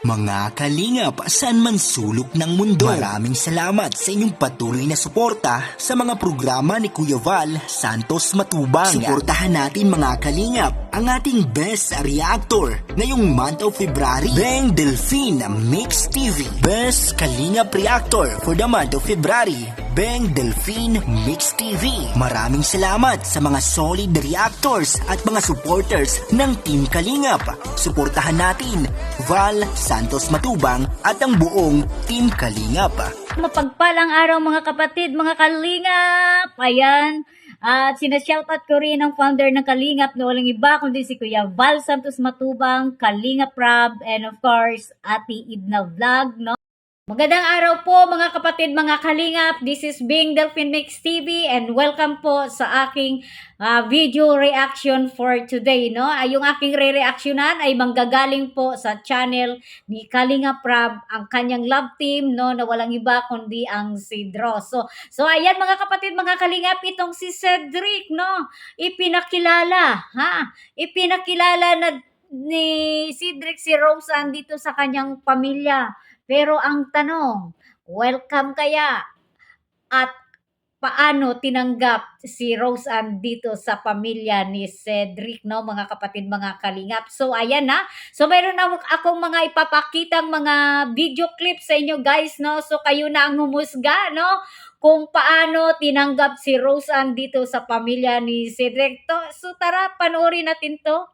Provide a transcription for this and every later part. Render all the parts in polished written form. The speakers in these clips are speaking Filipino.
Mga kalingap, saan man sulok ng mundo, maraming salamat sa inyong patuloy na suporta sa mga programa ni Kuya Val Santos Matubang. Suportahan natin mga kalingap ang ating best reactor ngayong month of February, Beng Delphine Mix TV. Best kalingap reactor for the month of February, Beng Delphine Mix TV. Maraming salamat sa mga solid reactors at mga supporters ng Team Kalingap. Suportahan natin Val Santos Matubang at ang buong Team Kalingap. Mapagpalang araw mga kapatid, mga Kalingap! Ayan, at sinashoutout ko rin ang founder ng Kalingap na walang iba kundi si Kuya Val Santos Matubang, Kalingap Rob, and of course, Ate Idna Vlog, no? Magandang araw po mga kapatid, mga Kalingap. This is Beng Delphine Mix TV and welcome po sa aking video reaction for today, no? Yung aking re-reactionan ay manggagaling po sa channel ni Kalingap Rob, ang kanyang love team, no, na walang iba kundi ang Cedro. So ayan mga kapatid, mga Kalingap, itong si Cedric, no, ipinakilala na ni Cedric si Roseanne dito sa kanyang pamilya. Pero ang tanong, welcome kaya at paano tinanggap si Roseanne dito sa pamilya ni Cedric, no, mga kapatid, mga Kalingap. So ayan na. So mayroon na akong mga ipapakitang mga video clips sa inyo guys, no. So kayo na ang humusga, no, kung paano tinanggap si Roseanne dito sa pamilya ni Cedric. So tara, panoorin natin to.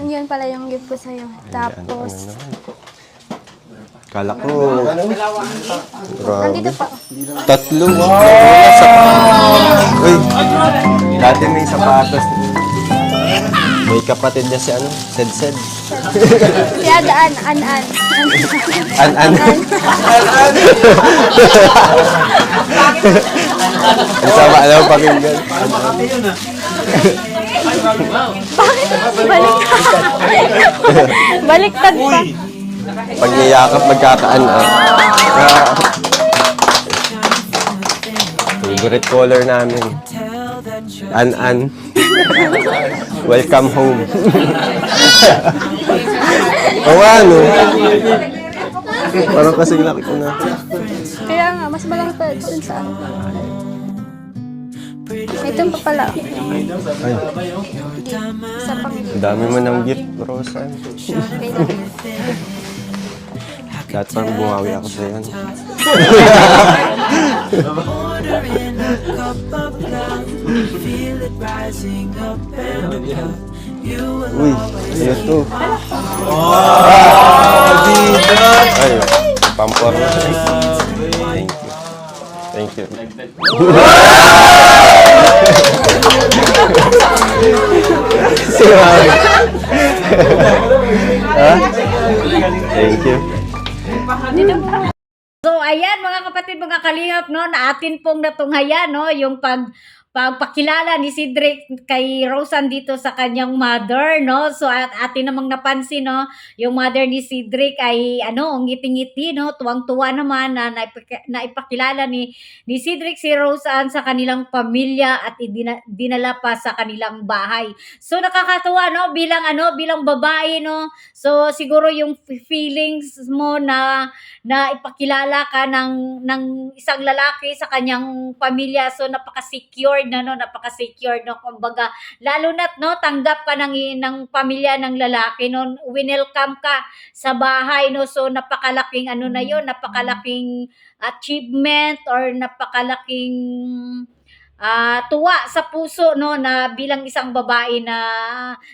Yun pala yung gift ko sa'yo. Tapos, Kala ko, nandito pa. tatlo. Wow! Uy, dati may sapatos. May kapatid niya si ano, Sed. Si Adaan, An-An. An. Ang sama alam pakinggan. Baliktad pa. Pag niyakap, magkakaan. Favorite color namin. An. Welcome home. Oo, ano? Parang kasing laki ko na. Kaya nga, mas malaki pa dun sa ano. Ito pa pala. Ay, Isa pang ito. ang dami mo ng gift, Rosan. Lahat parang bumawi ako sa yan. Uy, ano to? Ay, pampor na. Thank you. Thank you. Ha? Thank you. So, ayan mga kapatid, mga kalingap, no, na atin pong natunghayan, no, yung pagpakilala ni Cedric kay Rosan dito sa kanyang mother, no. So, at atin namang napansin, no, yung mother ni Cedric ay, ngiti-ngiti, no, tuwang-tuwa naman na naipakilala ni Cedric si Rosan sa kanilang pamilya at dinala pa sa kanilang bahay. So, nakakatuwa, no, bilang babae, no. So, siguro yung feelings mo na ipakilala ka ng isang lalaki sa kanyang pamilya, so napaka-secure no, kumbaga lalo na't no, tanggap ka ng pamilya ng lalaki, no, welcome ka sa bahay, no, so napakalaking na yon, napakalaking achievement or napakalaking tuwa sa puso, no, na bilang isang babae na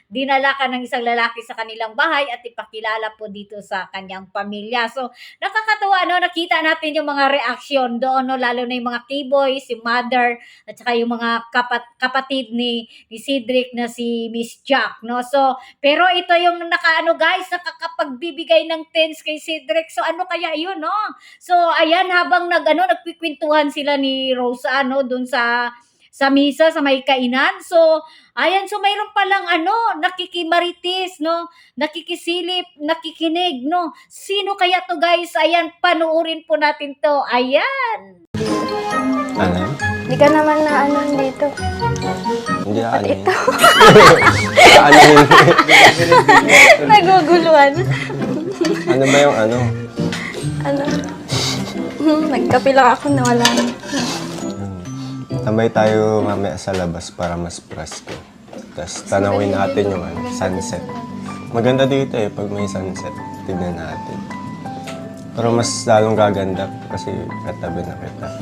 dinala ka ng isang lalaki sa kanilang bahay at ipakilala po dito sa kanyang pamilya. So, nakakatuwa, no, nakita natin yung mga reaksyon doon, no, lalo na yung mga K-boy, si mother, at saka yung mga kapatid ni Cedric na si Miss Jack, no. So, pero ito yung guys, nakakapagbibigay ng tens kay Cedric. So, ano kaya yun, no? So, ayan, habang nagkikwentuhan sila ni Rosa, no, dun sa misa, sa may kainan. So, ayan, so mayroon palang nakikimaritis, no, nakikisilip, nakikinig, no. Sino kaya to, guys? Ayan, panuorin po natin to. Ayan. Ano? Hindi ka naman na dito. Hindi ano yun. Naguguluhan. Ano ba yung ano? Nagkape lang ako na wala na. Tambay tayo mamaya sa labas para mas presko. Tapos tanawin natin yung sunset. Maganda dito pag may sunset. Tignan natin. Pero mas lalong gaganda kasi katabi na kita.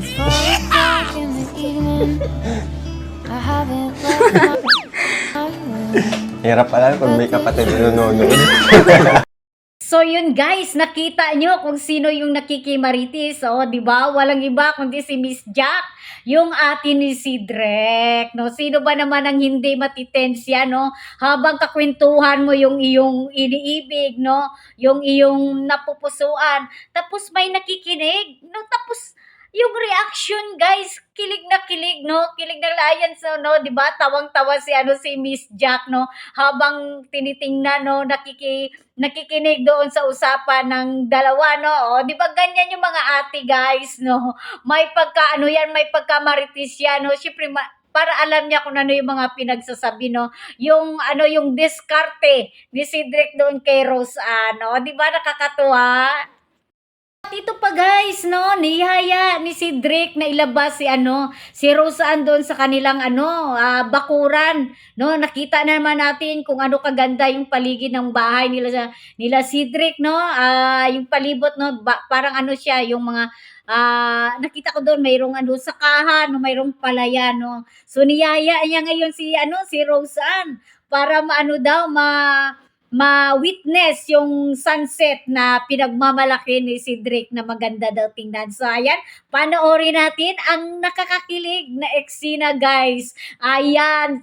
Hirap pala pag may kapatid na nanonood. So yun guys, nakita nyo kung sino yung nakikimaritis, di ba? Walang iba kundi si Miss Jack, yung ate ni Cedric, no? Sino ba naman ang hindi matitensya, no? Habang kakwentuhan mo yung iyong iniibig, no? Yung iyong napupusuan, tapos may nakikinig, no? Tapos yung reaction, guys, kilig na kilig, no? Kilig na layan, so, no? Diba? Tawang-tawa si Miss Jack, no? Habang tinitingnan, no? Nakikinig doon sa usapan ng dalawa, no? O, diba ganyan yung mga ate, guys, no? May may pagkamaritis yan, no? Siyempre, para alam niya kung ano yung mga pinagsasabi, no? Yung diskarte ni Cedric doon kay Rose, no? Diba nakakatuwa? Ito pa guys, no, niyaya ni Cedric na ilabas si Roseanne doon sa kanilang bakuran, no. Nakita naman natin kung ano kaganda yung paligid ng bahay nila Cedric, no. Yung palibot, no, parang siya, yung mga nakita ko doon mayroong sakahan, no, mayroong palayan, no. So niyaya niya ngayon si Roseanne para ma-witness yung sunset na pinagmamalaki ni Cedric na maganda daw tingnan. So, ayan, panoorin natin ang nakakakilig na eksena, guys. Ayan,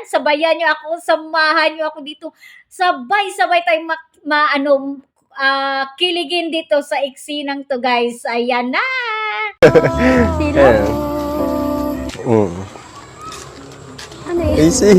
sabayan nyo ako, samahan nyo ako dito. Sabay-sabay tayong kiligin dito sa eksenang to, guys. Ayan na! Sila. Ano yun? Easy.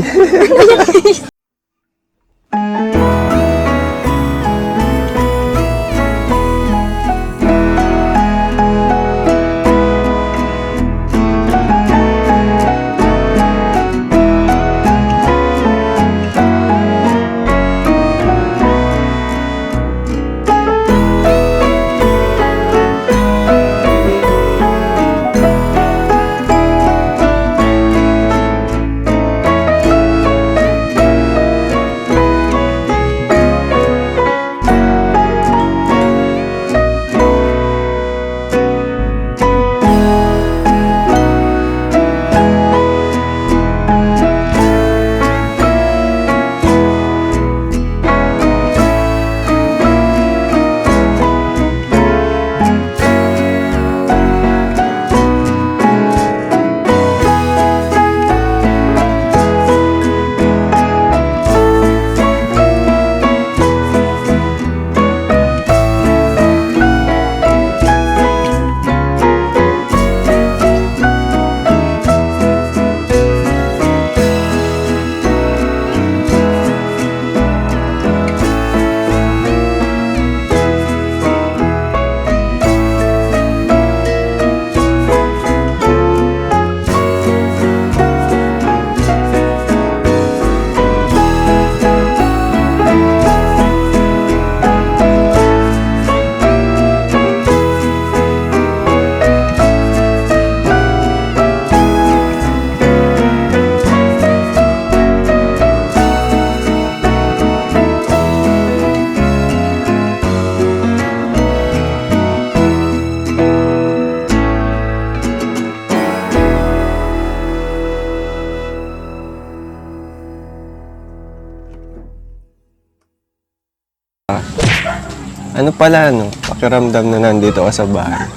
Ano pala, pakiramdam na nandito ka sa bahay?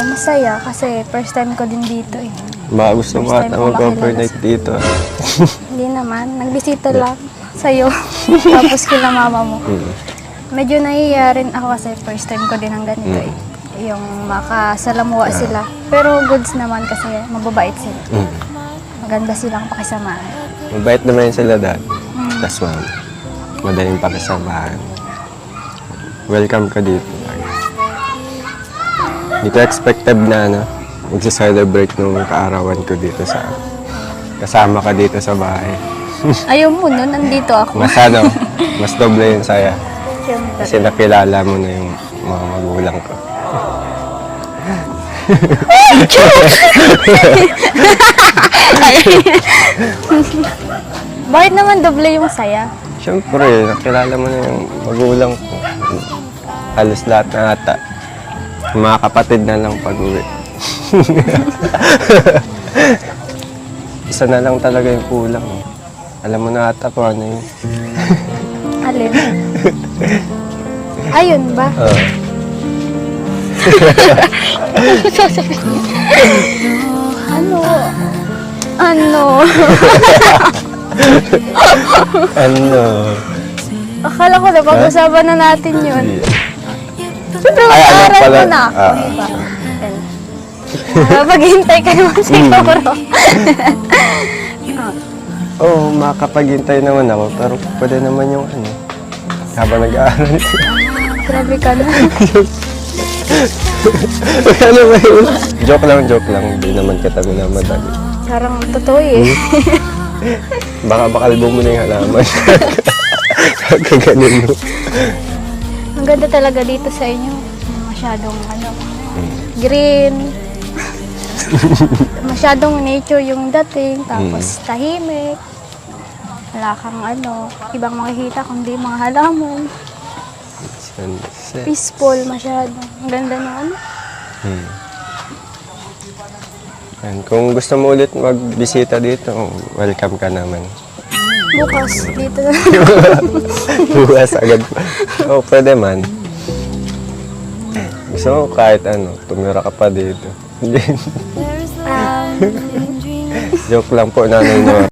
Masaya kasi first time ko din dito eh. Baka gusto mo First time ata ko mag-overnight dito. Hindi naman, nagbisita lang sa'yo. Tapos kila mama mo. Medyo nahihiya rin ako kasi first time ko din ang ganito eh. Yung makasalamuha sila. Pero goods naman kasi mababait sila. Maganda silang pakisamahan. Mabait naman yun sila dad. Tapos madaling pakisamahan. Welcome ka dito. Hindi ko expected na magsa-celebrate nung kaarawan ko dito kasama ka dito sa bahay. Ayaw mo nun, nandito ako. Mas doble yung saya. Siyempre. Kasi nakilala mo na yung mga magulang ko. Bakit naman doble yung saya? Siyempre, nakilala mo na yung magulang ko. Halos lahat na ata. Mga kapatid na lang pag-uwi. Isa na lang talaga yung kulang. Alam mo na ata kung ano yun. Alin? Ayun ba? Ano? Ano? Ano? Akala ko na pag-usapan na natin yun. Siyempre, Ay, alam mag-aaral pala. mo na ako. Diba? Maghintay ka naman siguro. Oo, makapaghintay naman ako. Pero pwede naman yung habang nag-aaral. Grabe ka na. Ano ba yun? Joke lang. Hindi naman kita minamadali. Parang totoo eh. Baka bakalbo mo na yung halaman. Kaganin mo. Ang ganda talaga dito sa inyo. Masyadong green. Masyadong nature yung dating. Tapos tahimik. Wala kang ibang makikita kundi mga halaman. Sunset. Peaceful masyado. Ang ganda ng And kung gusto mo ulit magbisita dito, welcome ka naman. Bukas dito na. Bukas agad. Oo, pwede man. Gusto mo kahit tumira ka pa dito. Joke lang po, Nanay Nora.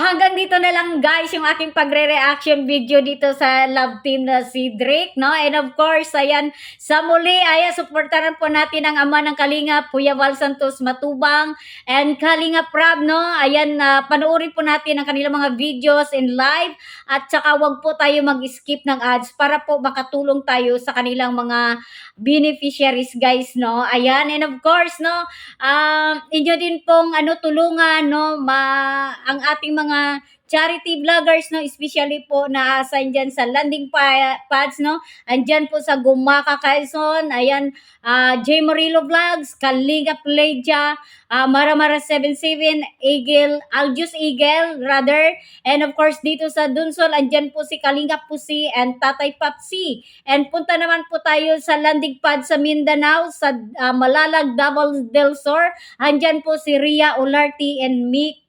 Hanggang dito na lang guys yung aking pagre-reaction video dito sa love team na si Drake, no? And of course, ayan, sa muli, ayan, supportaran po natin ang ama ng Kalingap, Kuya Val Santos Matubang, and Kalingap Prab, no? Ayan, panoorin po natin ang kanilang mga videos in live, at saka wag po tayo mag-skip ng ads para po makatulong tayo sa kanilang mga beneficiaries, guys, no? Ayan, and of course, no, inyo din pong tulungan, no, ang ating mga charity vloggers, no, especially po na assign dyan sa landing pads, no, andyan po sa Gumaka, Quezon, ayan, J. Morillo Vlogs, Kalinga Pleja, Maramara 77, Aljus Eagle, rather, and of course, dito sa Dunsol, andyan po si Kalinga Pusi and Tatay Papsi, and punta naman po tayo sa landing pad sa Mindanao, sa Malalag, Davao del Sur, andyan po si Ria Olarte and Mick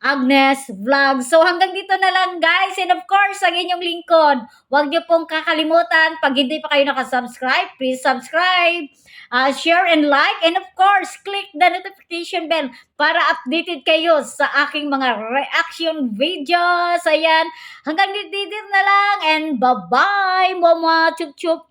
Agnes Vlog. So hanggang dito na lang guys, and of course ang inyong lingkod, huwag niyo pong kakalimutan, pag hindi pa kayo nakasubscribe, please subscribe, share and like, and of course click the notification bell para updated kayo sa aking mga reaction videos. Ayan, hanggang dito na lang, and bye bye mama, chup chup.